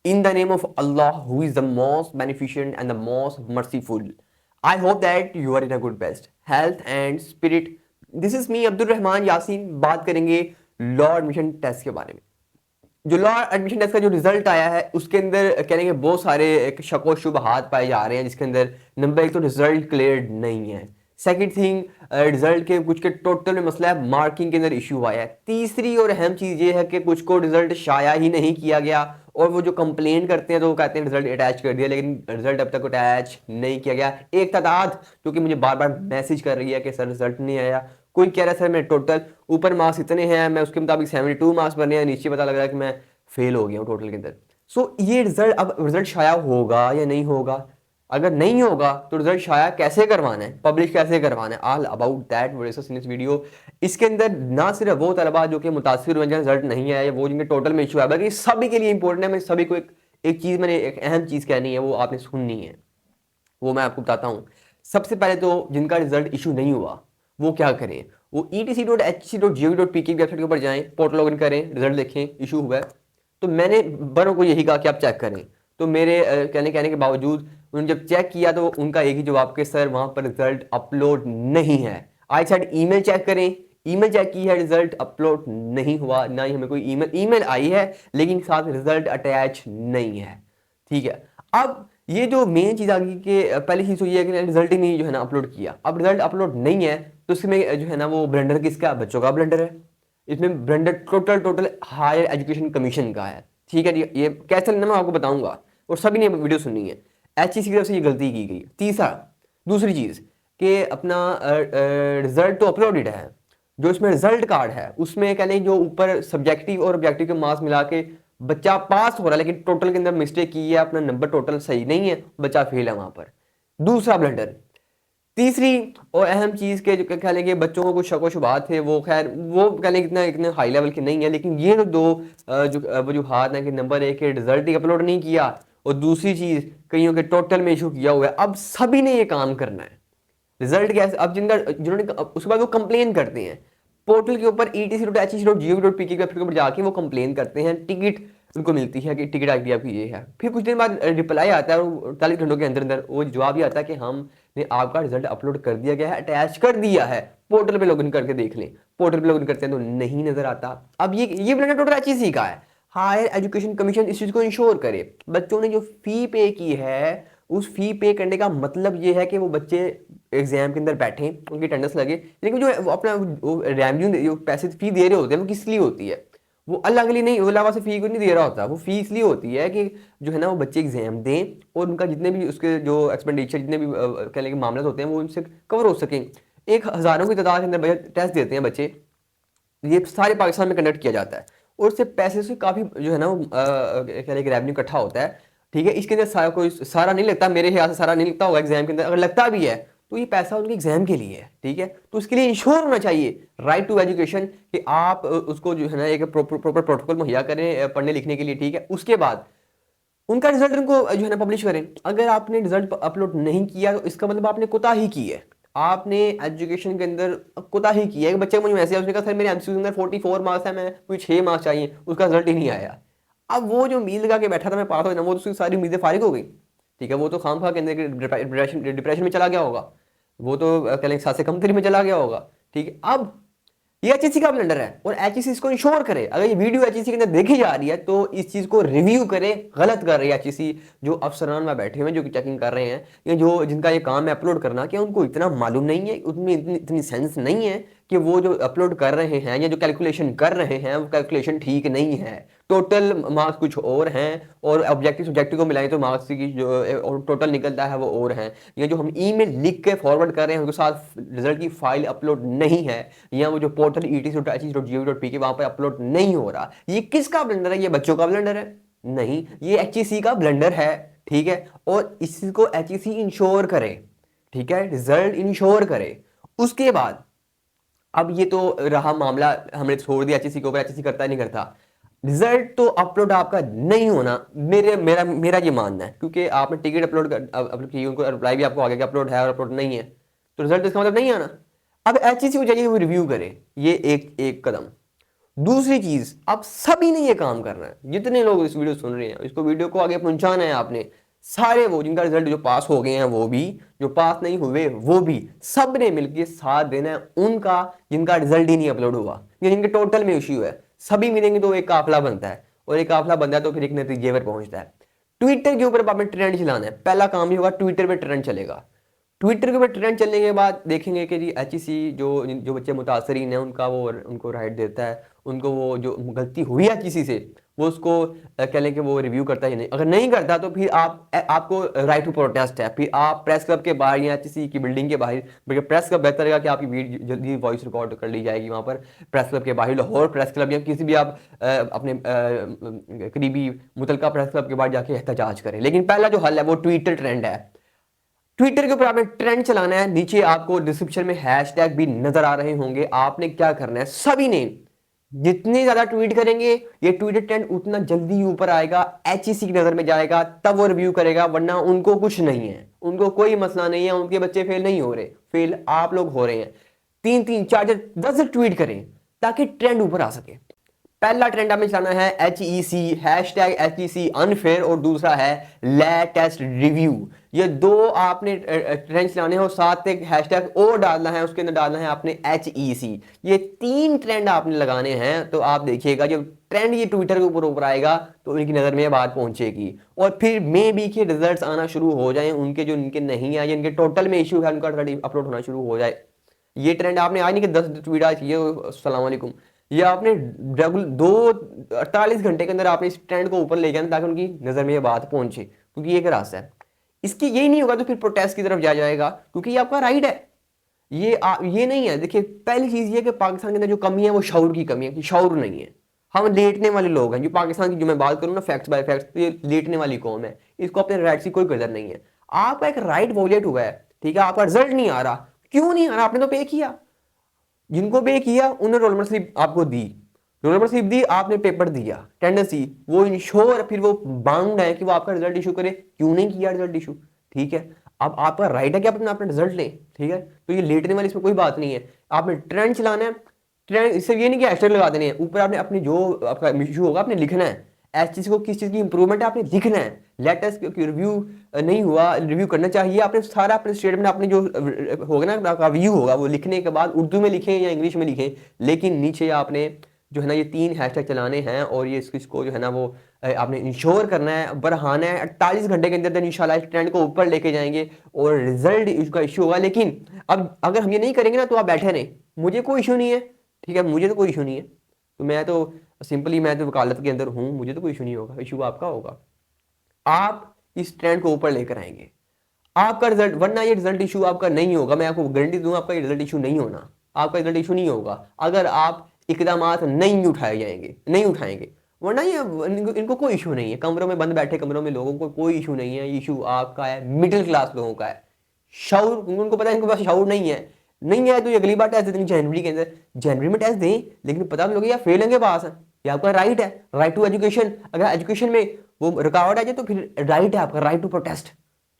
In the name of Allah, who is the most beneficent and the most merciful, I hope that you are in a good best health and spirit. This is me, Abdul Rahman Yasin. बात करेंगे law admission test के बारे में. जो law admission test का जो result आया है उसके अंदर कहेंगे बहुत सारे एक शको शुबहात पाए जा रहे हैं, जिसके अंदर नंबर एक तो रिजल्ट क्लियर नहीं है. सेकंड थिंग, रिजल्ट के कुछ के टोटल में मसला है, मार्किंग के अंदर इशू आया है. तीसरी और अहम चीज़ ये है कि कुछ को रिजल्ट शाया ही नहीं किया गया, और वो जो कंप्लेन करते हैं तो वो कहते हैं रिजल्ट अटैच कर दिया, लेकिन रिजल्ट अब तक अटैच नहीं किया गया. एक तादाद जो कि मुझे बार बार मैसेज कर रही है कि सर रिजल्ट नहीं आया. कोई कह रहा है सर मेरे टोटल ऊपर मार्क्स इतने हैं, मैं उसके मुताबिक 72 मार्क्स बने हैं, नीचे पता लग रहा है कि मैं फेल हो गया हूँ टोटल के अंदर. सो ये रिजल्ट, अब रिजल्ट शाया होगा या नहीं होगा? अगर नहीं होगा तो रिजल्ट शाया कैसे करवाना है, पब्लिश कैसे करवाना है, all about that we discuss in this video. इसके अंदर ना सिर्फ वो तलबा जो कि मुतासिर हुए जिनका रिजल्ट नहीं आया, वो जिनके टोटल में इशू है, बल्कि सभी के लिए इंपॉर्टेंट है. मैं सभी को एक चीज़, मैंने एक अहम चीज़ कहनी है, वो आपने सुननी है, वो मैं आपको बताता हूँ. सबसे पहले तो जिनका रिजल्ट इशू नहीं हुआ वो क्या करें, वो etc.hc.gov.pk की वेबसाइट के ऊपर जाएं, पोर्टल लॉगिन करें, रिजल्ट देखें, इशू हुआ है. तो मैंने बड़ों को यही कहा कि आप चेक करें. तो मेरे कहने के बावजूद उन्होंने जब चेक किया तो उनका एक ही जवाब कि सर वहाँ पर रिजल्ट अपलोड नहीं है. आई सेड ईमेल चेक करें, ईमेल चेक की है, रिजल्ट अपलोड नहीं हुआ, ना ही हमें कोई ईमेल आई है लेकिन साथ रिजल्ट अटैच नहीं है. ठीक है. अब ये जो मेन चीज़ आ गई कि पहली चीज़ तो ये है कि रिजल्ट ही नहीं जो है ना अपलोड किया. अब रिजल्ट अपलोड नहीं है तो इसमें जो है ना वो ब्लंडर किसका, बच्चों का ब्लंडर है. इसमें blunder total higher education commission का है. ठीक है. ये कैसे लेना मैं आपको बताऊंगा, और सभी ने वीडियो सुननी है. HEC की तरफ से ये गलती की गई. तीसरा, दूसरी चीज़ कि अपना रिजल्ट तो अपलोडेड है, जो इसमें रिजल्ट कार्ड है उसमें कह लें जो ऊपर सब्जेक्टिव और ऑब्जेक्टिव के मार्क्स मिला के बच्चा पास हो रहा है, लेकिन टोटल के अंदर मिस्टेक की है, अपना नंबर टोटल सही नहीं है, बच्चा फेल है वहां पर. दूसरा ब्लंडर. तीसरी और अहम चीज़ के जो कह लेंगे बच्चों को कुछ शको शुबात थे, वो खैर वो कह लेंगे इतना इतने हाई लेवल के नहीं है, लेकिन ये जो दो जो वजूहात हैं कि नंबर एक के रिजल्ट ही अपलोड नहीं किया, और दूसरी चीज़ कईयों के टोटल में इशू किया हुआ है. अब सभी ने ये काम करना है. रिजल्ट कैसे, अब जिन्होंने उसके बाद वो कंप्लेन करते हैं पोर्टल के ऊपर etc.hc.gov.pk की वेबसाइट के ऊपर जाके वो कंप्लेन करते हैं. टिकट उनको मिलती है कि टिकट आईडी आपकी ये है. फिर कुछ दिन बाद रिप्लाई आता है और 48 घंटों के अंदर अंदर वो जवाब ही आता है कि हमने आपका रिजल्ट अपलोड कर दिया गया है, अटैच कर दिया है, पोर्टल पे लॉगिन करके देख लें. पोर्टल पे लॉगिन करते हैं तो नहीं नजर आता. अब ये ब्लंडर टोटल HEC का है. हायर एजुकेशन कमीशन इस चीज़ को इंश्योर करे. बच्चों ने जो फी पे की है उस फी पे करने का मतलब ये है कि वो बच्चे एग्जाम के अंदर बैठे, उनकी अटेंडेंस लगे, लेकिन जो वो अपना रेवेन्यू पैसे फी दे रहे होते हैं वो किस लिए होती है, वो अल्लाह के लिए नहीं, वो अलावा से फी को नहीं दे रहा होता. वो फी इसलिए होती है कि जो है ना वो बच्चे एग्जाम दें और उनका जितने भी उसके जो एक्सपेंडिचर जितने भी कह लेंगे मामले होते हैं वो उनसे कवर हो सकें. एक हज़ारों की तादाद के अंदर टेस्ट देते हैं बच्चे, ये सारे पाकिस्तान में कंडक्ट किया जाता है, और उससे पैसे से काफ़ी जो है ना कह लेंगे रेवेन्यू इकट्ठा होता है. ठीक है. इसके अंदर सारा नहीं लगता, मेरे ख्याल से सारा नहीं लगता होगा एग्जाम के अंदर. अगर लगता भी है तो ये पैसा उनके एग्जाम के लिए है. ठीक है. तो उसके लिए इंश्योर होना चाहिए राइट टू एजुकेशन कि आप उसको जो है ना एक प्रॉपर प्रोटोकॉल मुहैया करें पढ़ने लिखने के लिए. ठीक है. उसके बाद उनका रिजल्ट उनको जो है ना पब्लिश करें. अगर आपने रिजल्ट अपलोड नहीं किया तो इसका मतलब आपने कोताही की है, आपने एजुकेशन के अंदर कोताही की है. बच्चे को मुझे मैसेज उसने कहा सर मेरे MCQ के अंदर 44 मार्क्स है, मैं कोई 6 मार्क्स चाहिए, उसका रिजल्ट ही नहीं आया. अब वो जो उम्मीद लगा के बैठा था मैं पास हो जाना, वो तो उसकी सारी उम्मीदें फारिग हो गई. ठीक है. वो तो खाम खा के अंदर डिप्रेशन में चला गया होगा, वो तो कह लेंगे सात से कमतरी में चला गया होगा. ठीक है. अब ये HEC का ब्लंडर है और HEC इसको इंश्योर करे. अगर ये वीडियो HEC के अंदर देखी जा रही है तो इस चीज को रिव्यू करे. गलत कर रही है HEC, जो अफसरान में बैठे हुए हैं जो चेकिंग कर रहे हैं, या जो जिनका ये काम है अपलोड करना, कि उनको इतना मालूम नहीं है, उनमें इतनी सेंस नहीं है कि वो जो अपलोड कर रहे हैं या जो कैलकुलेशन कर रहे हैं वो कैलकुलेशन ठीक नहीं है. टोटल मार्क्स कुछ और हैं और ऑब्जेक्टिव सब्जेक्टिव को मिलाएं तो मार्क्स की जो टोटल निकलता है वो और हैं. या जो हम ईमेल लिख के फॉरवर्ड कर रहे हैं उनके साथ रिजल्ट की फाइल अपलोड नहीं है, या वो जो पोर्टल etc.hc.gov.pk वहां पर अपलोड नहीं हो रहा. ये किसका ब्लंडर है? ये बच्चों का ब्लंडर है? नहीं, ये HEC का ब्लंडर है. ठीक है. और इसको HEC इंश्योर करे. ठीक है. रिजल्ट इंश्योर करे. उसके बाद अब ये तो रहा मामला, हमने छोड़ दिया HEC के ऊपर, HEC करता नहीं करता. रिजल्ट तो अपलोड आपका नहीं होना, मेरा ये मानना है, क्योंकि आपने टिकट अपलोड की, उनको रिप्लाई भी आपको आ गया कि अपलोड है और अपलोड नहीं है, तो रिजल्ट इसका मतलब नहीं आना. अब HEC को चाहिए वो रिव्यू करे. ये एक कदम. दूसरी चीज, अब सभी ने ये काम करना है, जितने लोग इस वीडियो सुन रहे हैं, इसको वीडियो को आगे पहुंचाना है आपने। सारे वो जिनका रिजल्ट जो पास हो गए हैं वो भी, जो पास नहीं हुए वो भी, सब ने मिलकर साथ देना है उनका जिनका रिजल्ट ही नहीं अपलोड हुआ या जिनके टोटल में इश्यू है। सभी मिलेंगे तो एक काफिला बनता है, और एक काफिला बनता है तो फिर एक नतीजे पर पहुंचता है। ट्विटर के ऊपर आपने ट्रेंड चलाना है, पहला काम ही होगा ट्विटर पे ट्रेंड चलेगा। ट्विटर के ऊपर ट्रेंड चलने के बाद देखेंगे कि जी एचईसी जो जो बच्चे मुतासरीन हैं उनका वो उनको राइट देता है, उनको वो जो गलती हुई है एचईसी से वो उसको कह लें कि वो रिव्यू करता है या नहीं। अगर नहीं करता तो फिर आपको राइट टू प्रोटेस्ट है, फिर आप प्रेस क्लब के बाहर या एचईसी की बिल्डिंग के बाहर, बल्कि प्रेस क्लब बेहतर रहेगा कि आपकी वीडियो जल्दी वॉइस रिकॉर्ड कर ली जाएगी वहाँ पर प्रेस क्लब के बाहर, लाहौर प्रेस क्लब या किसी भी आप अपने करीबी मुतलका प्रेस क्लब के बाहर जाके एहतजाज करें। लेकिन पहला जो हल है वो ट्विटर ट्रेंड है। ट्विटर के ऊपर आपने ट्रेंड चलाना है, नीचे आपको डिस्क्रिप्शन में हैशटैग भी नजर आ रहे होंगे। आपने क्या करना है, सभी ने जितने ज्यादा ट्वीट करेंगे ये ट्विटर ट्रेंड उतना जल्दी ऊपर आएगा, एचईसी की नजर में जाएगा, तब वो रिव्यू करेगा। वरना उनको कुछ नहीं है, उनको कोई मसला नहीं है, उनके बच्चे फेल नहीं हो रहे, फेल आप लोग हो रहे हैं। 3-3 4 10 ट्वीट करें ताकि ट्रेंड ऊपर आ सके। पहला ट्रेंड हमें चलाना है HEC हैशटैग HEC अनफेयर, और दूसरा है लेटेस्ट रिव्यू। ये दो आपने ट्रेंड चलाने हैं और साथ एक हैशटैग और डालना है, उसके अंदर डालना है आपने HEC। ये 3 ट्रेंड आपने लगाने हैं। तो आप देखिएगा जब ट्रेंड ये ट्विटर के ऊपर आएगा तो उनकी नज़र में ये बात पहुंचेगी, और फिर मे बी के रिजल्ट्स आना शुरू हो जाए उनके, जो इनके नहीं आए, जिनके टोटल में इशू है उनका अपलोड होना शुरू हो जाए। ये ट्रेंड आपने आज नहीं कि 10 ट्वीट आज किए अस्सलाम वालेकुम, ये आपने रेगुलर 48 घंटे के अंदर आपने इस ट्रेंड को ऊपर ले जाना ताकि उनकी नज़र में ये बात पहुंचे, क्योंकि ये एक रास्ता है। इसकी यही नहीं होगा तो फिर प्रोटेस्ट की तरफ जाएगा, क्योंकि ये आपका राइट है। ये नहीं है। देखिए पहली चीज़ ये कि पाकिस्तान के अंदर जो कमी है वो शऊर की कमी है, कि शऊर नहीं है। हम लेटने वाले लोग हैं, जो पाकिस्तान की जो मैं बात करूँ ना फैक्ट्स बाय फैक्ट्स, तो ये लेटने वाली कौम है, इसको अपने राइट की कोई कदर नहीं है। आपका एक राइट वोलेट हुआ है, ठीक है, आपका रिजल्ट नहीं आ रहा, क्यों नहीं आ रहा? आपने तो पे किया, जिनको पे किया उन्होंने रोल नंबर स्लिप आपको दी, रोल नंबर स्लिप दी, आपने पेपर दिया, टेंडेंसी वो इंश्योर, फिर वो बाउंड है कि वो आपका रिजल्ट इशू करे। क्यों नहीं किया रिजल्ट इशू? ठीक है, अब आपका राइट है कि आप अपना रिजल्ट लें, ठीक है, तो ये लेटने वाली इसमें कोई बात नहीं है। आपने ट्रेंड चलाना है, ट्रेंड इससे ये नहीं कि हैशटैग लगा देने हैं, ऊपर आपने अपनी जो आपका इशू होगा आपने लिखना है, ऐसी चीज को किस चीज की इंप्रूवमेंट है आपने लिखना है। लेटेस्ट रिव्यू नहीं हुआ, रिव्यू करना चाहिए, आपने सारा अपने स्टेटमेंट अपने जो होगा ना आपका व्यू होगा वो लिखने के बाद उर्दू में लिखें या इंग्लिश में लिखें, लेकिन नीचे आपने जो है ना ये 3 हैशटैग चलाने हैं, और ये इसको जो है ना वो आपने इंश्योर करना है, बढ़ाना है। 48 घंटे के अंदर इंशाल्लाह इस ट्रेंड को ऊपर लेके जाएंगे और रिजल्ट इसका इशू होगा। लेकिन अब अगर हम ये नहीं करेंगे ना तो आप बैठे नहीं, मुझे कोई इशू नहीं है, ठीक है, मुझे तो कोई इशू नहीं है, तो मैं तो सिंपली मैं तो वकालत के अंदर हूँ, मुझे तो कोई इशू नहीं होगा, इशू आपका होगा। आप इस ट्रेंड को ऊपर लेकर आएंगे, आपका रिजल्ट, वरना ये रिजल्ट इशू आपका नहीं होगा, मैं आपको गारंटी दूंगा आपका रिजल्ट इशू नहीं होना, आपका रिजल्ट इशू नहीं होगा अगर आप इकदामात नहीं उठाए जाएंगे, नहीं उठाएंगे। वरना ये इनको कोई इशू नहीं है, कमरों में बंद बैठे कमरों में लोगों को कोई इशू नहीं है, इशू आपका है मिडिल क्लास लोगों का है। शऊर उनको पता है, इनके पास शऊर नहीं है, नहीं है तो ये अगली बार टेस्ट देंगे जनवरी के अंदर, जनवरी में टेस्ट दें, लेकिन पता तो लगे यार फेल होंगे पास है, ये आपका राइट है, राइट टू एजुकेशन। अगर एजुकेशन में वो रुकावट आ जाए तो फिर राइट है आपका, राइट टू प्रोटेस्ट,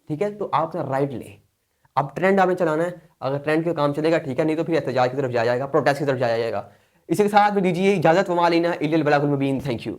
ठीक है, तो आप राइट ले। अब ट्रेंड आपने चलाना है, अगर ट्रेंड के काम चलेगा ठीक है, नहीं तो फिर एहतजाज की तरफ जाया जाएगा, प्रोटेस्ट की तरफ जाया जाएगा। इसी के साथ दीजिए इजाजत, वमा अलैना इल्लल बलागुल मुबीन। Thank you.